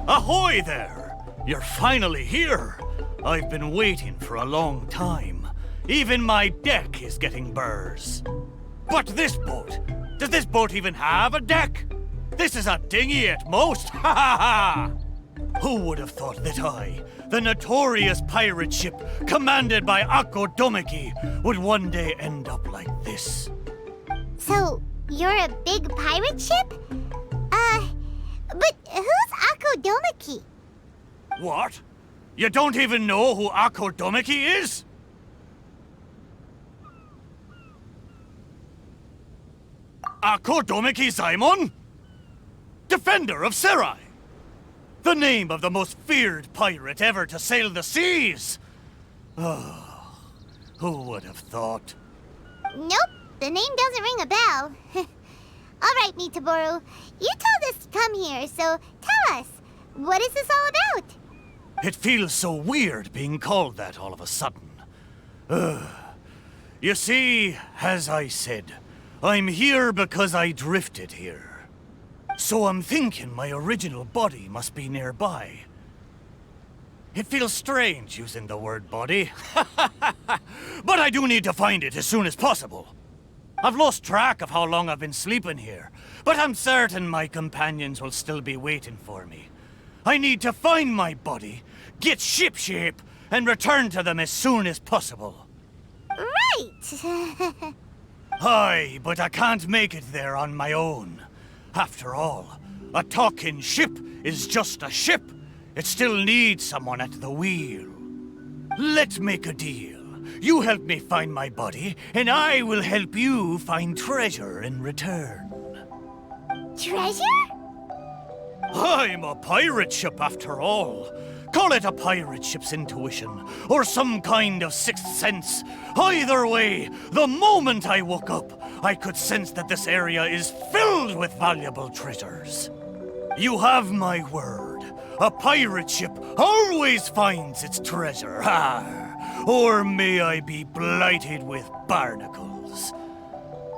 Ahoy there! You're finally here. I've been waiting for a long time. Even my deck is getting burrs. But this boat, does this boat even have a deck? This is a dinghy at most, ha ha ha! Who would have thought that I, the notorious pirate ship commanded by Akodomeki, would one day end up like this? So, you're a big pirate ship? But who's Akodomeki? What? You don't even know who Akodomeki is? Akodomeki Simon? Defender of Serai! The name of the most feared pirate ever to sail the seas! Oh, who would have thought? Nope, the name doesn't ring a bell. All right, miitoboru, you told us to come here, so tell us, what is this all about? It feels so weird being called that all of a sudden. You see, as I said, I'm here because I drifted here. So I'm thinking my original body must be nearby. It feels strange using the word body. But I do need to find it as soon as possible. I've lost track of how long I've been sleeping here, but I'm certain my companions will still be waiting for me. I need to find my body, get shipshape, and return to them as soon as possible. Right! Aye, but I can't make it there on my own. After all, a talking ship is just a ship. It still needs someone at the wheel. Let's make a deal. You help me find my body, and I will help you find treasure in return. Treasure? I'm a pirate ship after all. Call it a pirate ship's intuition, or some kind of sixth sense. Either way, the moment I woke up, I could sense that this area is filled with valuable treasures. You have my word. A pirate ship always finds its treasure. Or may I be blighted with barnacles.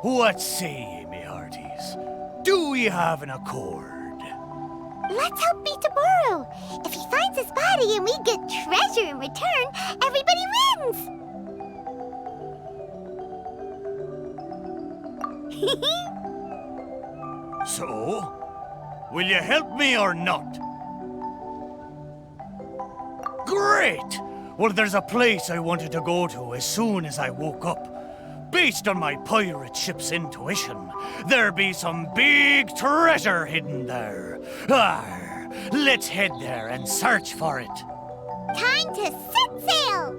What say ye, me hearties? Do we have an accord? Let's help miitoboru. If he finds his body and we get treasure in return, everybody wins! So, will you help me or not? Great! Well, there's a place I wanted to go to as soon as I woke up. Based on my pirate ship's intuition, there be some big treasure hidden there. Let's head there and search for it. Time to set sail!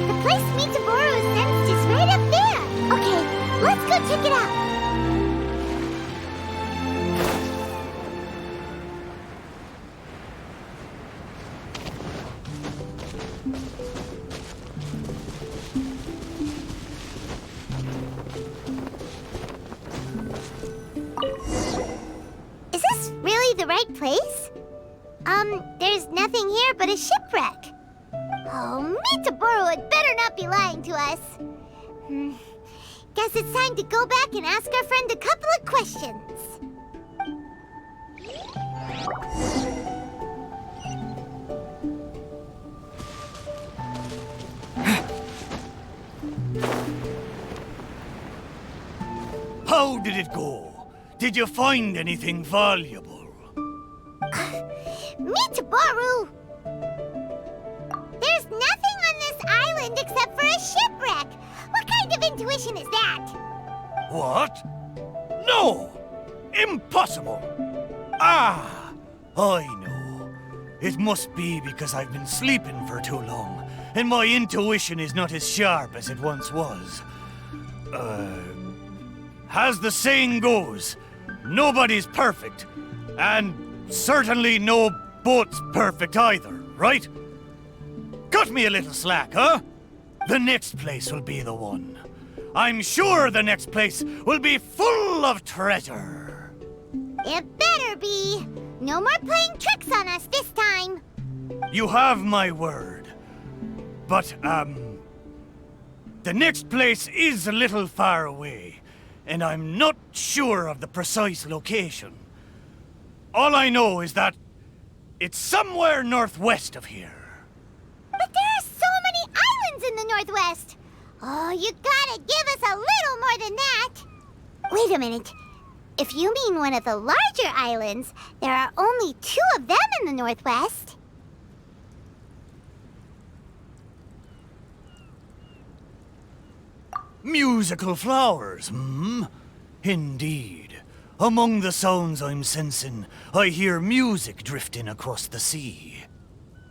The place miitoboru sensed is right up there. Okay, let's go check it out. Is this really the right place? There's nothing here but a shipwreck. Oh, miitoboru had better not be lying to us. Guess it's time to go back and ask our friend a couple of questions. How did it go? Did you find anything valuable? miitoboru! There's nothing on this island except for a shipwreck. What kind of intuition is that? What? No! Impossible! I know. It must be because I've been sleeping for too long, and my intuition is not as sharp as it once was. As the saying goes, nobody's perfect, and certainly no boat's perfect either, right? Cut me a little slack, huh? The next place will be the one. I'm sure the next place will be full of treasure. It better be. No more playing tricks on us this time. You have my word. But, the next place is a little far away, and I'm not sure of the precise location. All I know is that it's somewhere northwest of here. But there are so many islands in the Northwest! Oh, you gotta give us a little more than that! Wait a minute. If you mean one of the larger islands, there are only 2 of them in the Northwest. Musical flowers, hmm? Indeed. Among the sounds I'm sensing, I hear music drifting across the sea.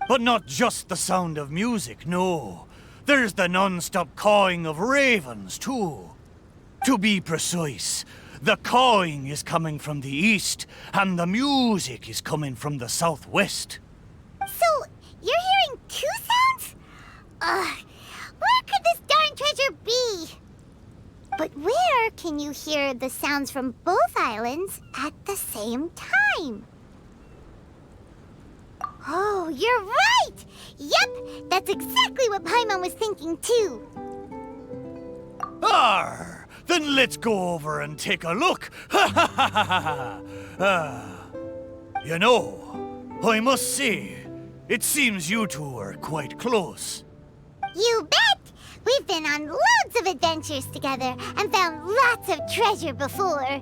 But not just the sound of music, no. There's the non-stop cawing of ravens, too. To be precise, the cawing is coming from the east, and the music is coming from the southwest. So, you're hearing 2 sounds? Where could this darn treasure be? But where can you hear the sounds from both islands at the same time? Oh, you're right! Yep, that's exactly what Paimon was thinking too. Arr! Then let's go over and take a look. You know, I must say, it seems you two are quite close. You bet! We've been on loads of adventures together and found lots of treasure before.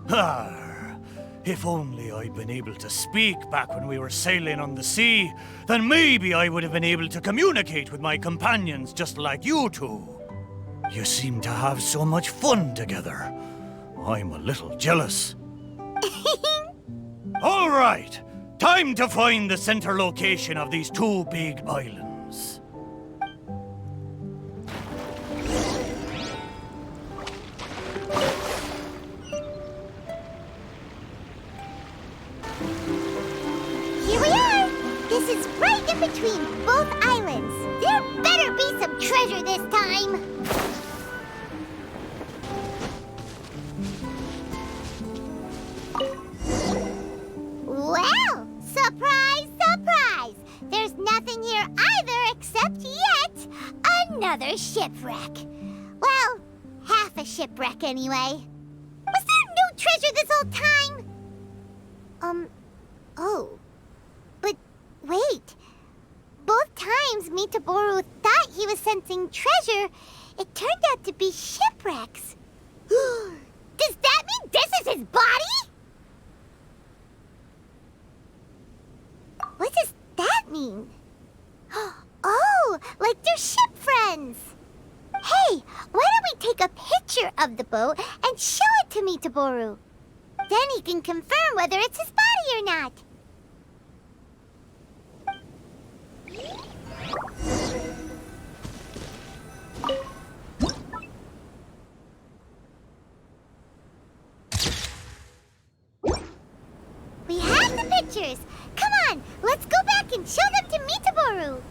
Arr! If only I'd been able to speak back when we were sailing on the sea, then maybe I would have been able to communicate with my companions just like you two. You seem to have so much fun together. I'm a little jealous. All right, time to find the center location of these 2 big islands. Here we are! This is right in between both islands. There better be some treasure this time! Well, surprise, surprise! There's nothing here either except yet another shipwreck. Well, half a shipwreck anyway. Was there no treasure this whole time? Oh. But wait. Both times Miitoboru thought he was sensing treasure, it turned out to be shipwrecks. Does that mean this is his body? What does that mean? Oh, like they're ship friends. Hey, why don't we take a picture of the boat and show it to Miitoboru? Then he can confirm whether it's his body or not. We have the pictures. Come on, let's go back and show them to Miitoboru.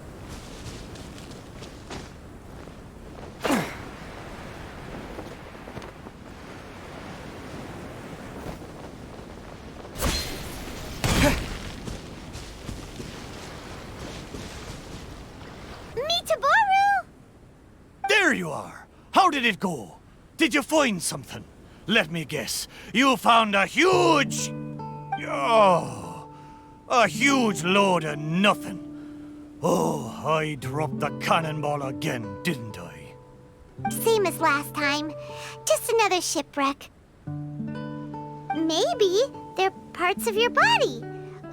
Miitoboru! There you are! How did it go? Did you find something? Let me guess. You found a huge... Oh, a huge load of nothing. Oh, I dropped the cannonball again, didn't I? Same as last time. Just another shipwreck. Maybe they're parts of your body.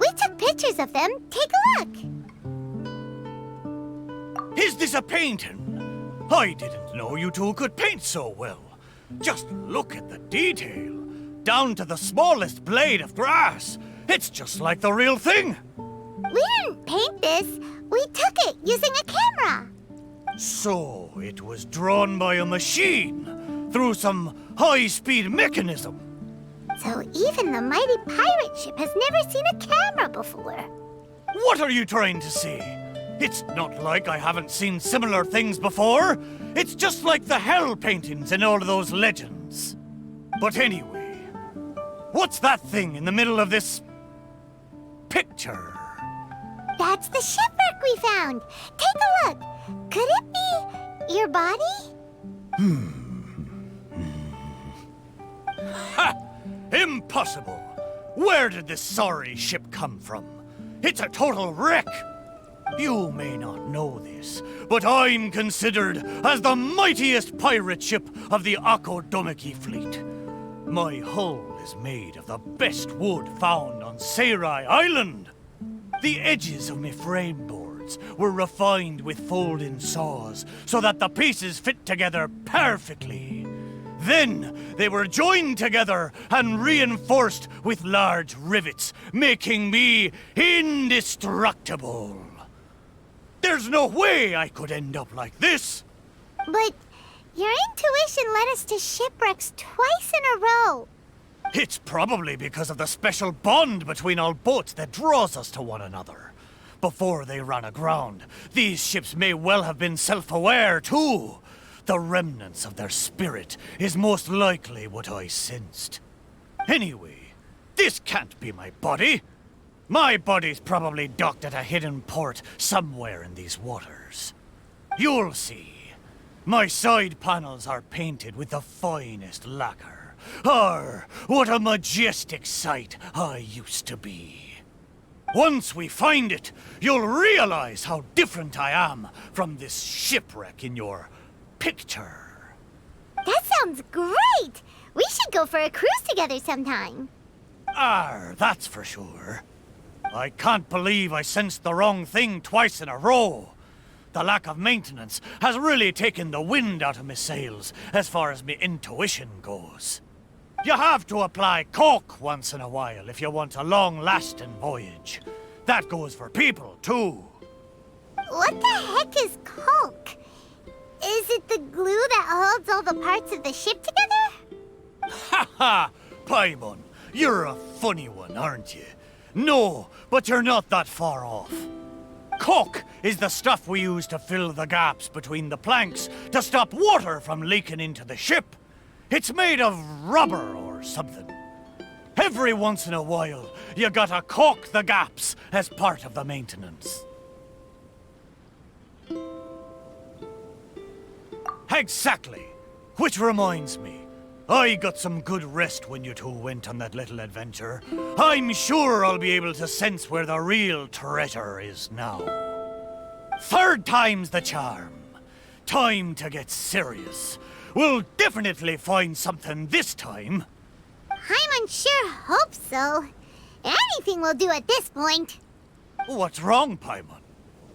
We took pictures of them. Take a look. Is this a painting? I didn't know you two could paint so well. Just look at the detail. Down to the smallest blade of grass. It's just like the real thing. We didn't paint this. We took it using a camera. So it was drawn by a machine through some high-speed mechanism. So even the mighty pirate ship has never seen a camera before. What are you trying to say? It's not like I haven't seen similar things before. It's just like the hell paintings in all of those legends. But anyway, what's that thing in the middle of this picture. That's the shipwreck we found. Take a look. Could it be your body? Ha! Impossible! Where did this sorry ship come from? It's a total wreck! You may not know this, but I'm considered as the mightiest pirate ship of the Akodomiki fleet. My hull is made of the best wood found on Seirai Island. The edges of my frame boards were refined with fold-in saws so that the pieces fit together perfectly. Then they were joined together and reinforced with large rivets, making me indestructible. There's no way I could end up like this. But your intuition led us to shipwrecks twice in a row. It's probably because of the special bond between our boats that draws us to one another. Before they ran aground, these ships may well have been self-aware too. The remnants of their spirit is most likely what I sensed. Anyway, this can't be my body. My body's probably docked at a hidden port somewhere in these waters. You'll see. My side panels are painted with the finest lacquer. What a majestic sight I used to be. Once we find it, you'll realize how different I am from this shipwreck in your picture. That sounds great! We should go for a cruise together sometime. That's for sure. I can't believe I sensed the wrong thing twice in a row. The lack of maintenance has really taken the wind out of my sails as far as my intuition goes. You have to apply cork once in a while if you want a long-lasting voyage. That goes for people, too. What the heck is caulk? Is it the glue that holds all the parts of the ship together? Ha ha! Paimon, you're a funny one, aren't you? No, but you're not that far off. Caulk is the stuff we use to fill the gaps between the planks to stop water from leaking into the ship. It's made of rubber or something. Every once in a while, you gotta caulk the gaps as part of the maintenance. Exactly. Which reminds me, I got some good rest when you two went on that little adventure. I'm sure I'll be able to sense where the real treasure is now. Third time's the charm. Time to get serious. We'll definitely find something this time. Paimon sure hopes so. Anything will do at this point. What's wrong, Paimon?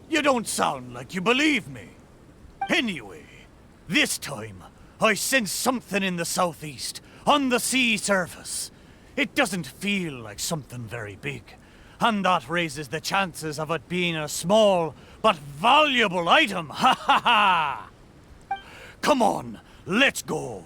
You don't sound like you believe me. Anyway, this time, I sense something in the southeast, on the sea surface. It doesn't feel like something very big, and that raises the chances of it being a small but valuable item. Ha ha ha! Come on, let's go.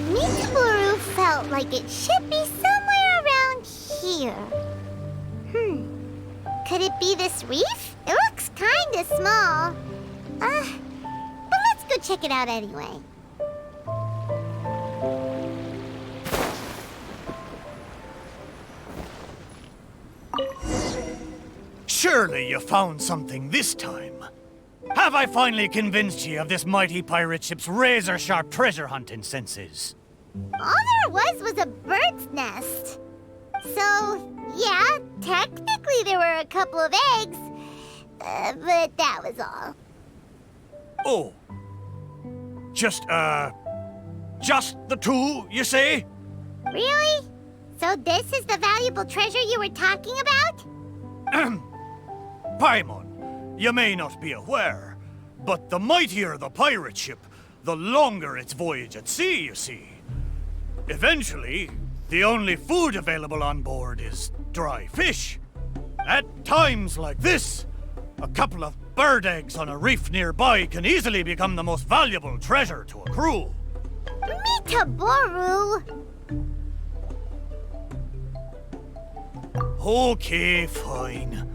Miitoboru felt like it should be somewhere around here. Could it be this reef? It looks kinda small. But let's go check it out anyway. Surely you found something this time. Have I finally convinced you of this mighty pirate ship's razor-sharp treasure hunting senses? All there was a bird's nest. So, yeah, technically there were a couple of eggs, but that was all. Oh. Just the two, you say? Really? So this is the valuable treasure you were talking about? Paimon, you may not be aware, but the mightier the pirate ship, the longer its voyage at sea, you see. Eventually, the only food available on board is dry fish. At times like this, a couple of bird eggs on a reef nearby can easily become the most valuable treasure to a crew. Miitoboru! Okay, fine.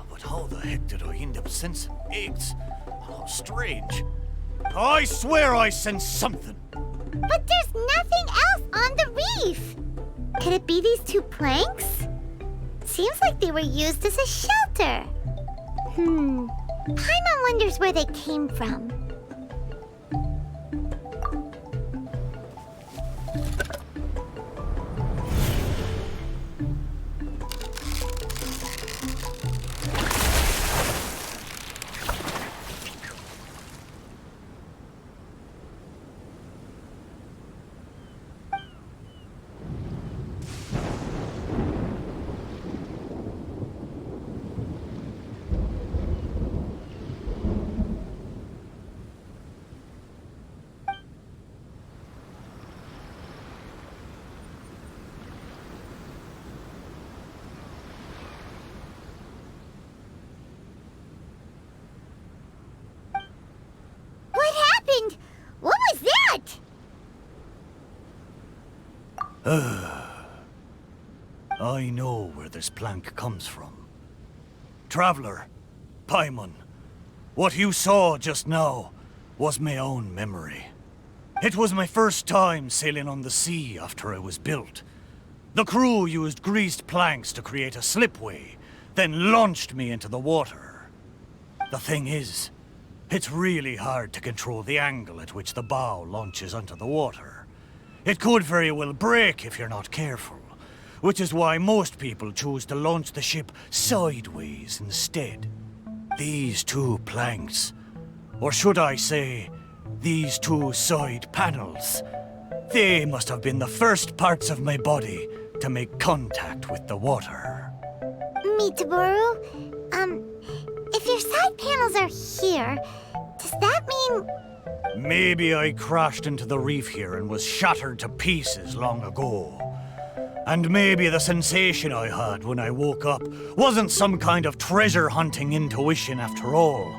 But how the heck did I end up sensing eggs? How strange. I swear I sensed something. But there's nothing else on the reef. Could it be these two planks? Seems like they were used as a shelter. Paimon wonders where they came from. What happened? What was that? I know where this plank comes from. Traveler, Paimon, what you saw just now was my own memory. It was my first time sailing on the sea after it was built. The crew used greased planks to create a slipway, then launched me into the water. The thing is, it's really hard to control the angle at which the bow launches onto the water. It could very well break if you're not careful, which is why most people choose to launch the ship sideways instead. These two planks, or should I say, these two side panels, they must have been the first parts of my body to make contact with the water. Miitoboru, if your side panels are here, does that mean... Maybe I crashed into the reef here and was shattered to pieces long ago. And maybe the sensation I had when I woke up wasn't some kind of treasure-hunting intuition after all,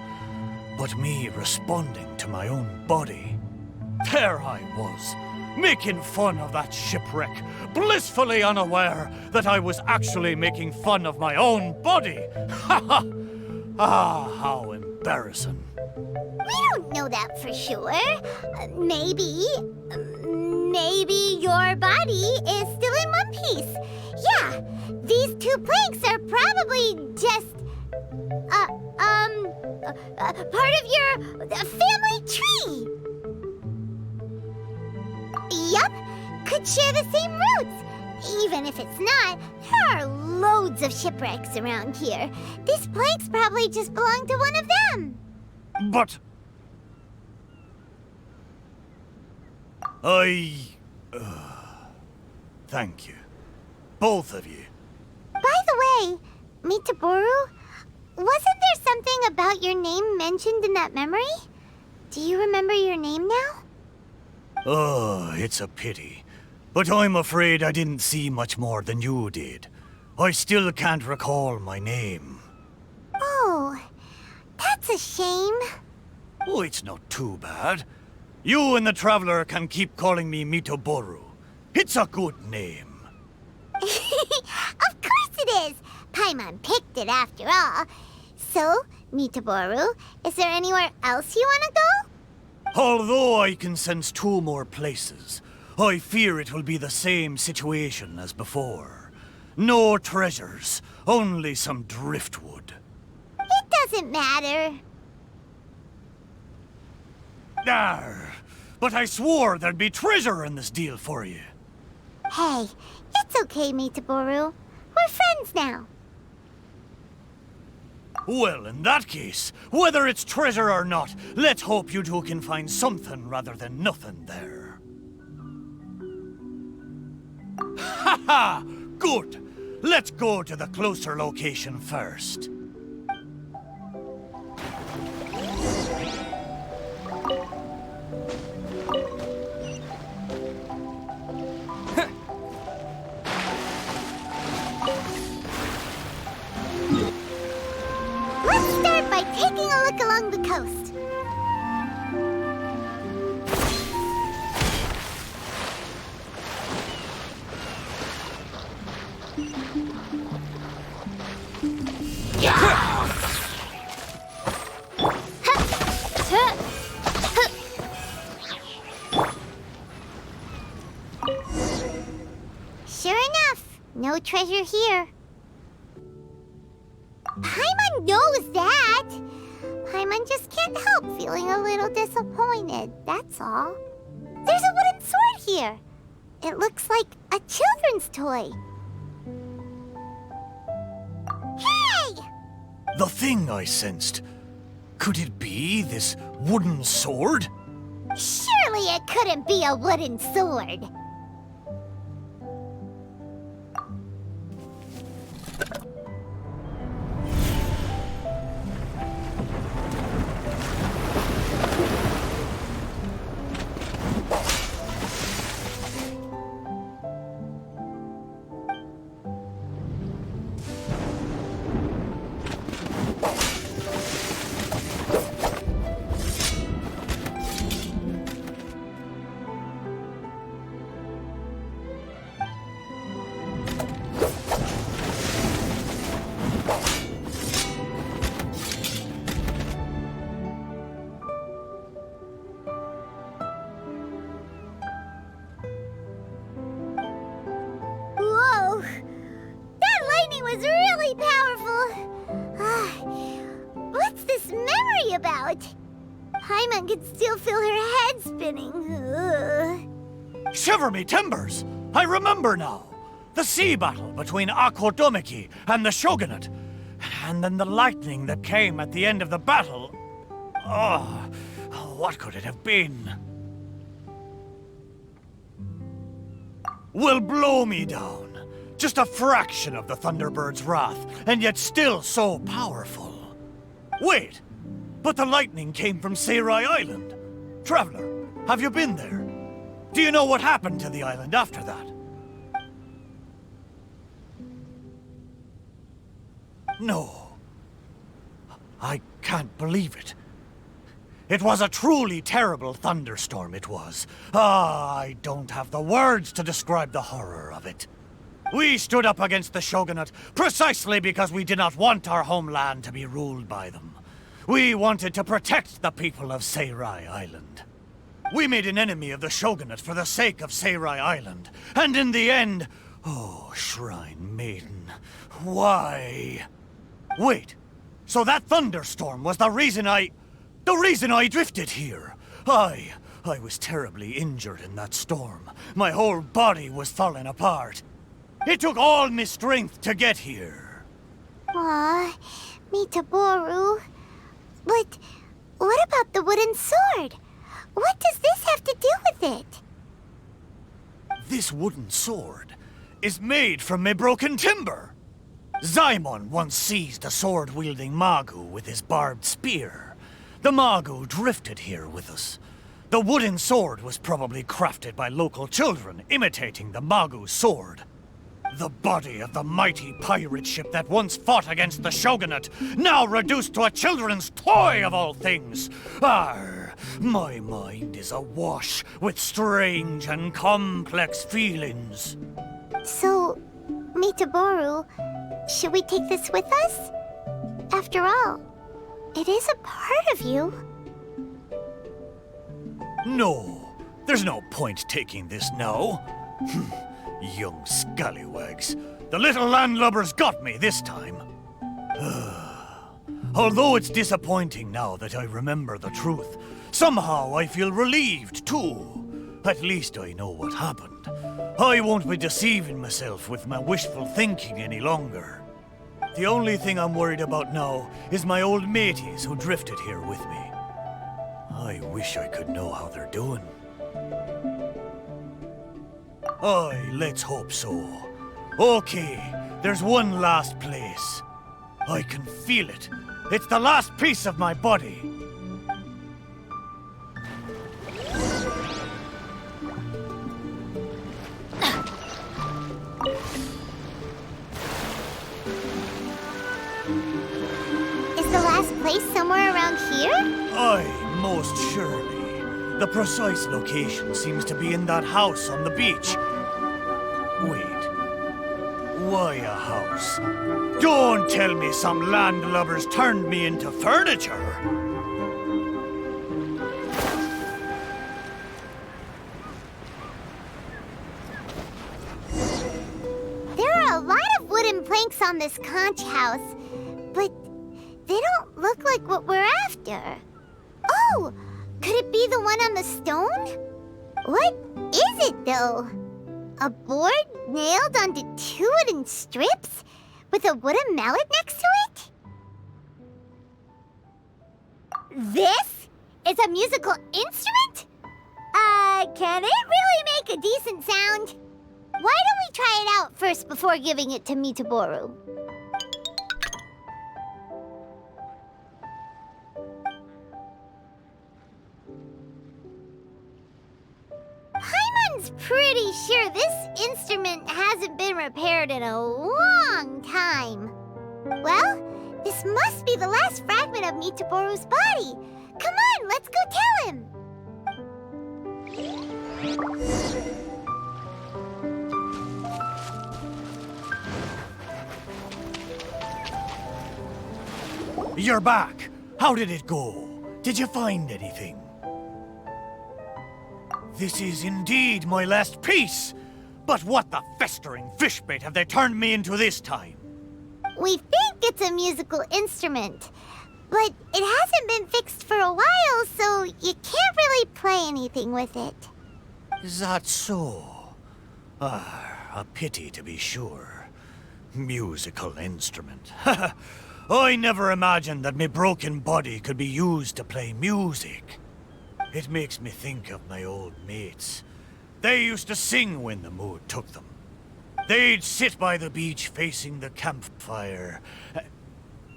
but me responding to my own body. There I was, making fun of that shipwreck, blissfully unaware that I was actually making fun of my own body. Ha ha! Ah, how embarrassing. We don't know that for sure. Maybe your body is still in one piece. Yeah, these two planks are probably just, part of your family tree. Yup, could share the same roots. Even if it's not, there are loads of shipwrecks around here. These planks probably just belong to one of them. But... thank you. Both of you. By the way, Miitoboru, wasn't there something about your name mentioned in that memory? Do you remember your name now? Oh, it's a pity. But I'm afraid I didn't see much more than you did. I still can't recall my name. Oh, that's a shame. Oh, it's not too bad. You and the Traveler can keep calling me Miitoboru. It's a good name. Of course it is! Paimon picked it after all. So, Miitoboru, is there anywhere else you want to go? Although I can sense two more places, I fear it will be the same situation as before. No treasures, only some driftwood. It doesn't matter. Arr, but I swore there'd be treasure in this deal for you. Hey, it's okay, Miitoboru. We're friends now. Well, in that case, whether it's treasure or not, let's hope you two can find something rather than nothing there. Ha ha! Good! Let's go to the closer location first. Let's start by taking a look along the coast. Sure enough, no treasure here. Paimon knows that. Paimon just can't help feeling a little disappointed, that's all. There's a wooden sword here. It looks like a children's toy. Hey! The thing I sensed. Could it be this wooden sword? Surely it couldn't be a wooden sword. Whoa! That lightning was really powerful. What's this memory about? Paimon could still feel her head spinning. Ugh. Shiver me timbers! I remember now. The sea battle between Akodomiki and the Shogunate. And then the lightning that came at the end of the battle. Oh, what could it have been? Will blow me down. Just a fraction of the Thunderbird's wrath, and yet still so powerful. Wait, but the lightning came from Seirai Island. Traveler, have you been there? Do you know what happened to the island after that? No. I can't believe it. It was a truly terrible thunderstorm, it was. I don't have the words to describe the horror of it. We stood up against the Shogunate precisely because we did not want our homeland to be ruled by them. We wanted to protect the people of Seirai Island. We made an enemy of the Shogunate for the sake of Seirai Island, and in the end... Oh, Shrine Maiden, why? Wait, so that thunderstorm was the reason I drifted here. I was terribly injured in that storm. My whole body was falling apart. It took all my strength to get here. Aw, miitoboru. But what about the wooden sword? What does this have to do with it? This wooden sword is made from my broken timber. Zaimon once seized a sword-wielding Magu with his barbed spear. The Magu drifted here with us. The wooden sword was probably crafted by local children, imitating the Magu's sword. The body of the mighty pirate ship that once fought against the Shogunate, now reduced to a children's toy of all things. Arr, my mind is awash with strange and complex feelings. So, miitoboru, should we take this with us? After all, it is a part of you. No, there's no point taking this now. Young scallywags. The little landlubbers got me this time. Although it's disappointing now that I remember the truth, somehow I feel relieved too. At least I know what happened. I won't be deceiving myself with my wishful thinking any longer. The only thing I'm worried about now is my old mateys who drifted here with me. I wish I could know how they're doing. Aye, let's hope so. Okay, there's one last place. I can feel it. It's the last piece of my body. Is the last place somewhere around here? Aye, most surely. The precise location seems to be in that house on the beach. Wait. Why a house? Don't tell me some landlubbers turned me into furniture. planks on this conch house, but they don't look like what we're after. Oh, could it be the one on the stone? What is it, though? A board nailed onto 2 wooden strips with a wooden mallet next to it? This is a musical instrument? Can it really make a decent sound? Why don't we try it out first before giving it to Miitoboru? Paimon's pretty sure this instrument hasn't been repaired in a long time. Well, this must be the last fragment of Miitoboru's body. Come on, let's go tell him. You're back. How did it go? Did you find anything? This is indeed my last piece. But what the festering fishbait have they turned me into this time? We think it's a musical instrument, but it hasn't been fixed for a while, so you can't really play anything with it. Is that so? A pity to be sure. Musical instrument. I never imagined that my broken body could be used to play music. It makes me think of my old mates. They used to sing when the mood took them. They'd sit by the beach facing the campfire.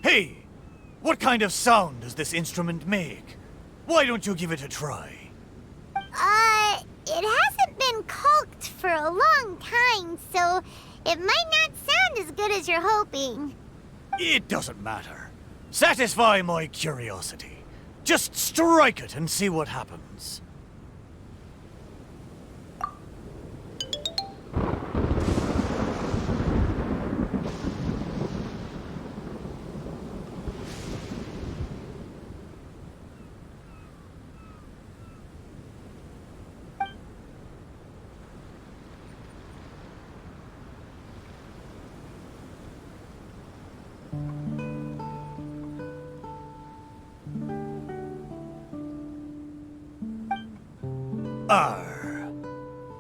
Hey, what kind of sound does this instrument make? Why don't you give it a try? It hasn't been caulked for a long time, so it might not sound as good as you're hoping. It doesn't matter. Satisfy my curiosity. Just strike it and see what happens.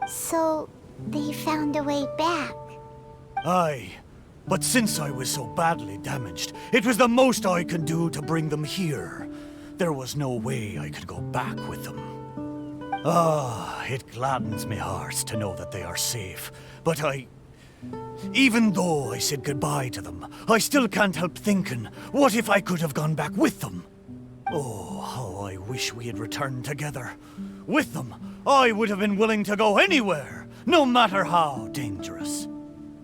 So, they found a way back. Aye, but since I was so badly damaged, it was the most I could do to bring them here. There was no way I could go back with them. It gladdens me heart to know that they are safe, but even though I said goodbye to them, I still can't help thinking, what if I could have gone back with them? Oh, how I wish we had returned together. With them, I would have been willing to go anywhere, no matter how dangerous.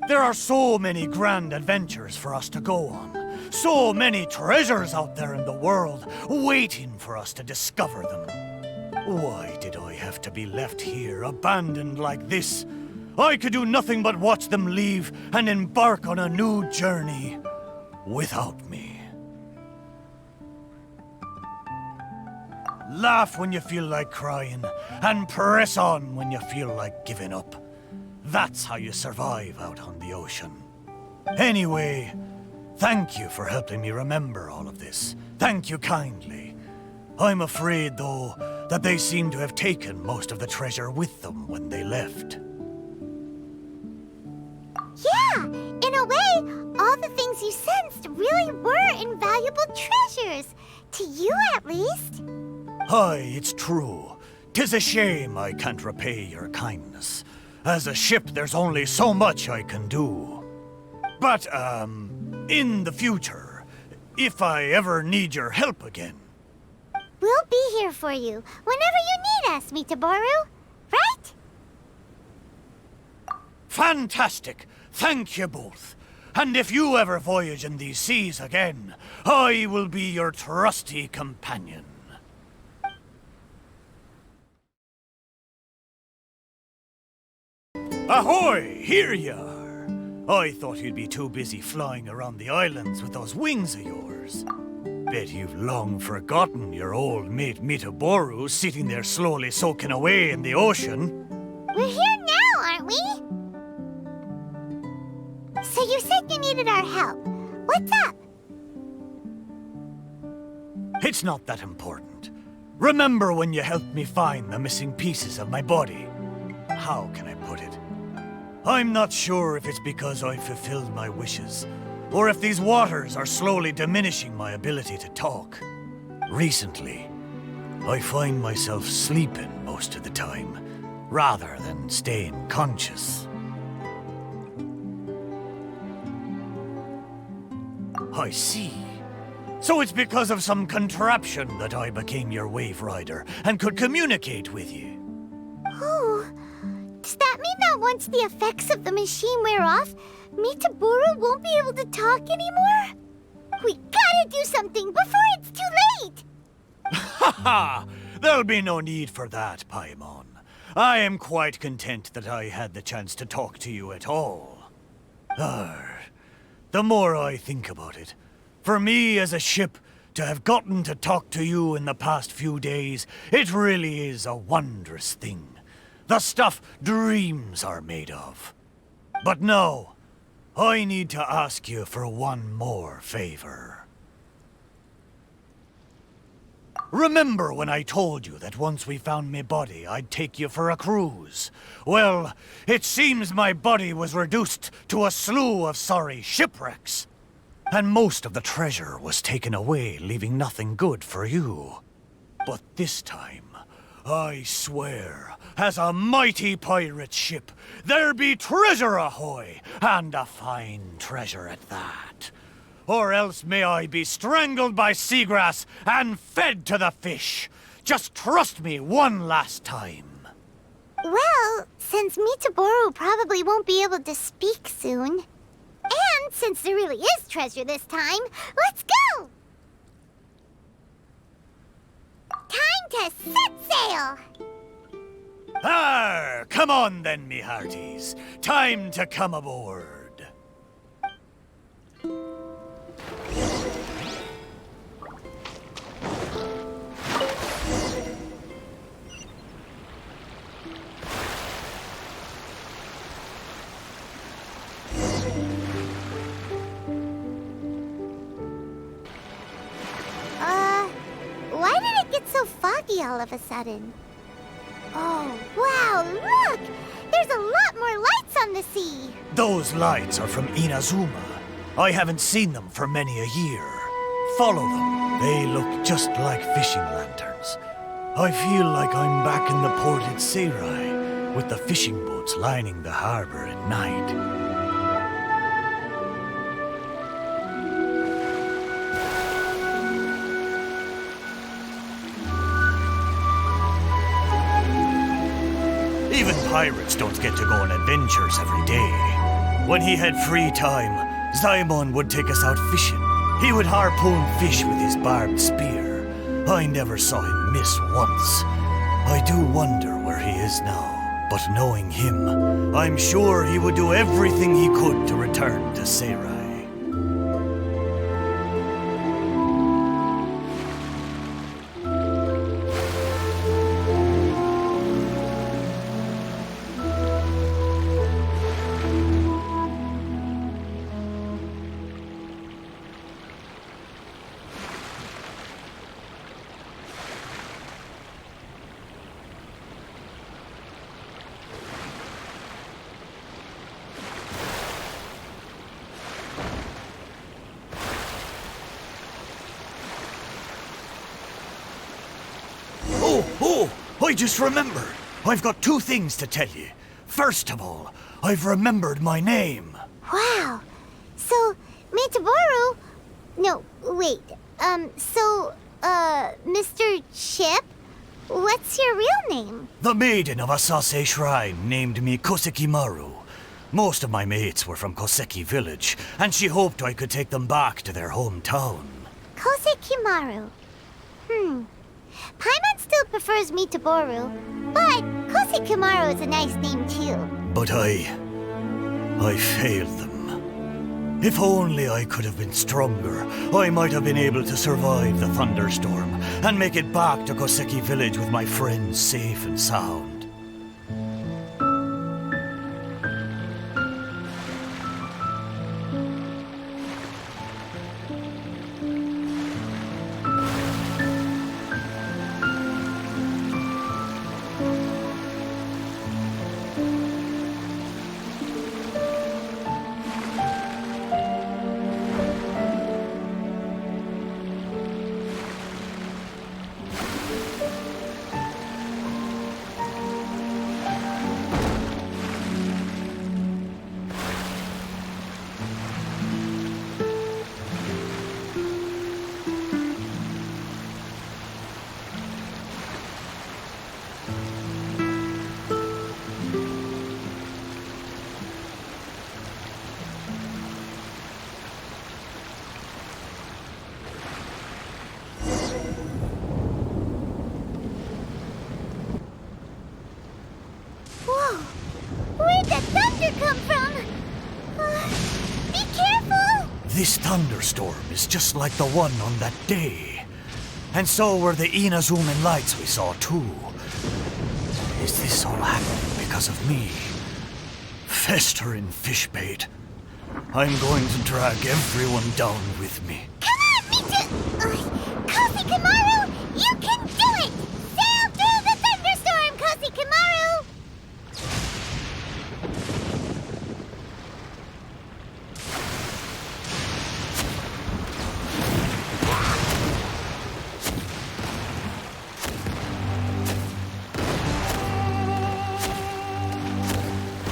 There are so many grand adventures for us to go on. So many treasures out there in the world, waiting for us to discover them. Why did I have to be left here, abandoned like this? I could do nothing but watch them leave and embark on a new journey without me. Laugh when you feel like crying, and press on when you feel like giving up. That's how you survive out on the ocean. Anyway, thank you for helping me remember all of this. Thank you kindly. I'm afraid, though, that they seem to have taken most of the treasure with them when they left. Yeah, in a way, all the things you sensed really were invaluable treasures. To you, at least. Aye, it's true. 'Tis a shame I can't repay your kindness. As a ship, there's only so much I can do. But, in the future, if I ever need your help again... We'll be here for you, whenever you need us, Miitoboru. Right? Fantastic! Thank you both. And if you ever voyage in these seas again, I will be your trusty companion. Ahoy! Here you are! I thought you'd be too busy flying around the islands with those wings of yours. Bet you've long forgotten your old mate Miitoboru sitting there slowly soaking away in the ocean. We're here now, aren't we? Say, So you said you needed our help. What's up? It's not that important. Remember when you helped me find the missing pieces of my body? How can I put it? I'm not sure if it's because I fulfilled my wishes, or if these waters are slowly diminishing my ability to talk. Recently, I find myself sleeping most of the time, rather than staying conscious. I see. So it's because of some contraption that I became your wave rider and could communicate with you. Oh, does that mean that once the effects of the machine wear off, Miitoboru won't be able to talk anymore? We gotta do something before it's too late! Ha! There'll be no need for that, Paimon. I am quite content that I had the chance to talk to you at all. The more I think about it, for me as a ship to have gotten to talk to you in the past few days, it really is a wondrous thing. The stuff dreams are made of. But no, I need to ask you for one more favor. Remember when I told you that once we found my body, I'd take you for a cruise? Well, it seems my body was reduced to a slew of sorry shipwrecks. And most of the treasure was taken away, leaving nothing good for you. But this time, I swear, as a mighty pirate ship, there be treasure ahoy, and a fine treasure at that. Or else may I be strangled by seagrass and fed to the fish. Just trust me one last time. Well, since Miitoboru probably won't be able to speak soon, and since there really is treasure this time, let's go! Time to set sail! Arr! Come on then, me hearties. Time to come aboard. Why did it get so foggy all of a sudden? Oh, wow, look! There's a lot more lights on the sea! Those lights are from Inazuma. I haven't seen them for many a year. Follow them. They look just like fishing lanterns. I feel like I'm back in the port at Seirai, with the fishing boats lining the harbor at night. Even pirates don't get to go on adventures every day. When he had free time, Zaimon would take us out fishing. He would harpoon fish with his barbed spear. I never saw him miss once. I do wonder where he is now. But knowing him, I'm sure he would do everything he could to return to Seirai. Oh, I just remembered. I've got two things to tell you. First of all, I've remembered my name. Wow. So, Miitoboru? No, wait. Mr. Chip? What's your real name? The maiden of Asase Shrine named me Kosekimaru. Most of my mates were from Koseki village, and she hoped I could take them back to their hometown. Kosekimaru. Paimon still prefers Miitoboru, but Kosekimaru is a nice name too. But I failed them. If only I could have been stronger, I might have been able to survive the thunderstorm and make it back to Koseki village with my friends safe and sound. Where'd that thunder come from? Be careful! This thunderstorm is just like the one on that day. And so were the Inazuman lights we saw too. Is this all happening because of me? Festering fish bait. I'm going to drag everyone down with me. Come on, Kosekimaru! You can do it! Sail through the thunderstorm, Kosekimaru!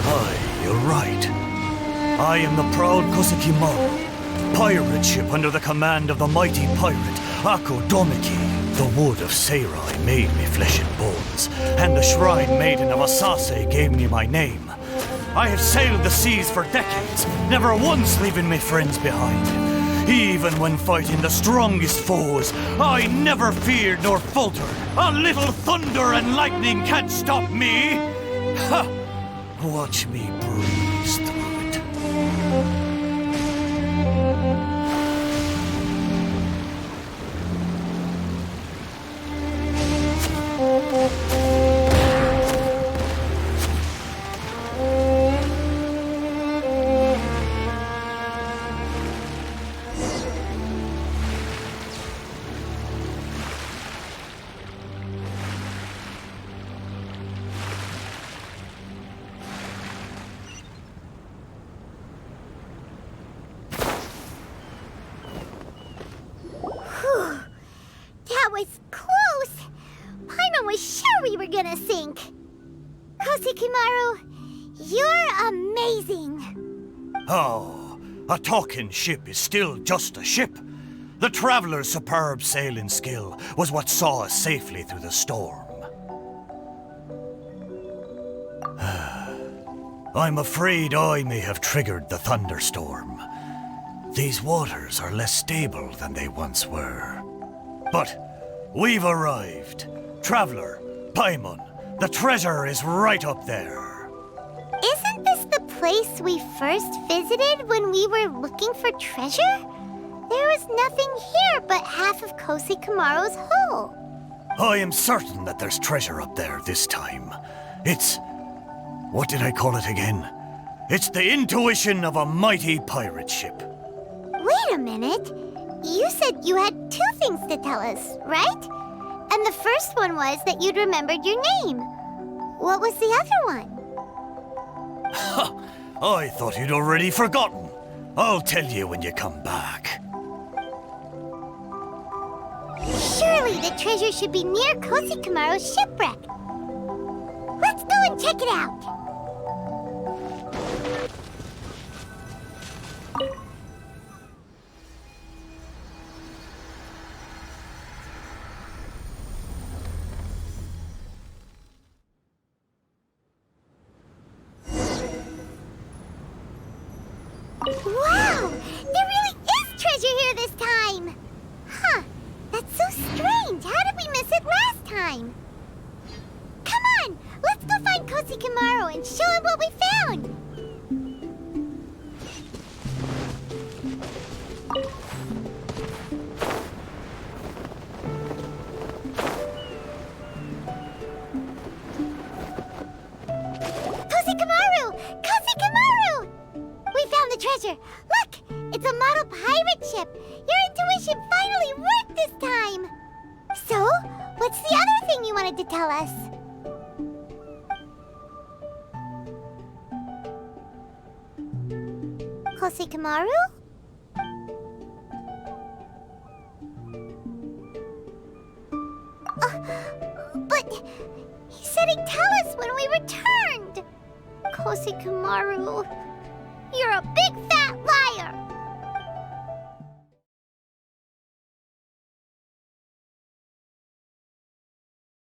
Aye, you're right. I am the proud Kosekimaru, pirate ship under the command of the mighty pirate Ako Domiki. The wood of Seirai made me flesh and bones, and the shrine maiden of Asase gave me my name. I have sailed the seas for decades, never once leaving my friends behind. Even when fighting the strongest foes, I never feared nor faltered. A little thunder and lightning can't stop me. Ha! Watch me breeze through it. That was close! Paimon was sure we were gonna sink. Kosekimaru, you're amazing. Oh, a talking ship is still just a ship. The traveler's superb sailing skill was what saw us safely through the storm. I'm afraid I may have triggered the thunderstorm. These waters are less stable than they once were. But we've arrived. Traveler, Paimon, the treasure is right up there. Isn't this the place we first visited when we were looking for treasure? There was nothing here but half of Kosekimaru's hull. I am certain that there's treasure up there this time. It's... what did I call it again? It's the intuition of a mighty pirate ship. Wait a minute. You said you had two things to tell us, right? And the first one was that you'd remembered your name. What was the other one? I thought you'd already forgotten. I'll tell you when you come back. Surely the treasure should be near Kosekimaru's shipwreck. Let's go and check it out. Wow! There really is treasure here this time! Huh, that's so strange. How did we miss it last time? Come on, let's go find Kosekimaru and show him what we found! Kosekimaru! Kosekimaru! We found the treasure! Look! It's a model pirate ship! Your intuition finally worked this time! So, what's the other thing you wanted to tell us? Kosekimaru? But he said he'd tell us when we returned! Kosekimaru, you're a big fat liar!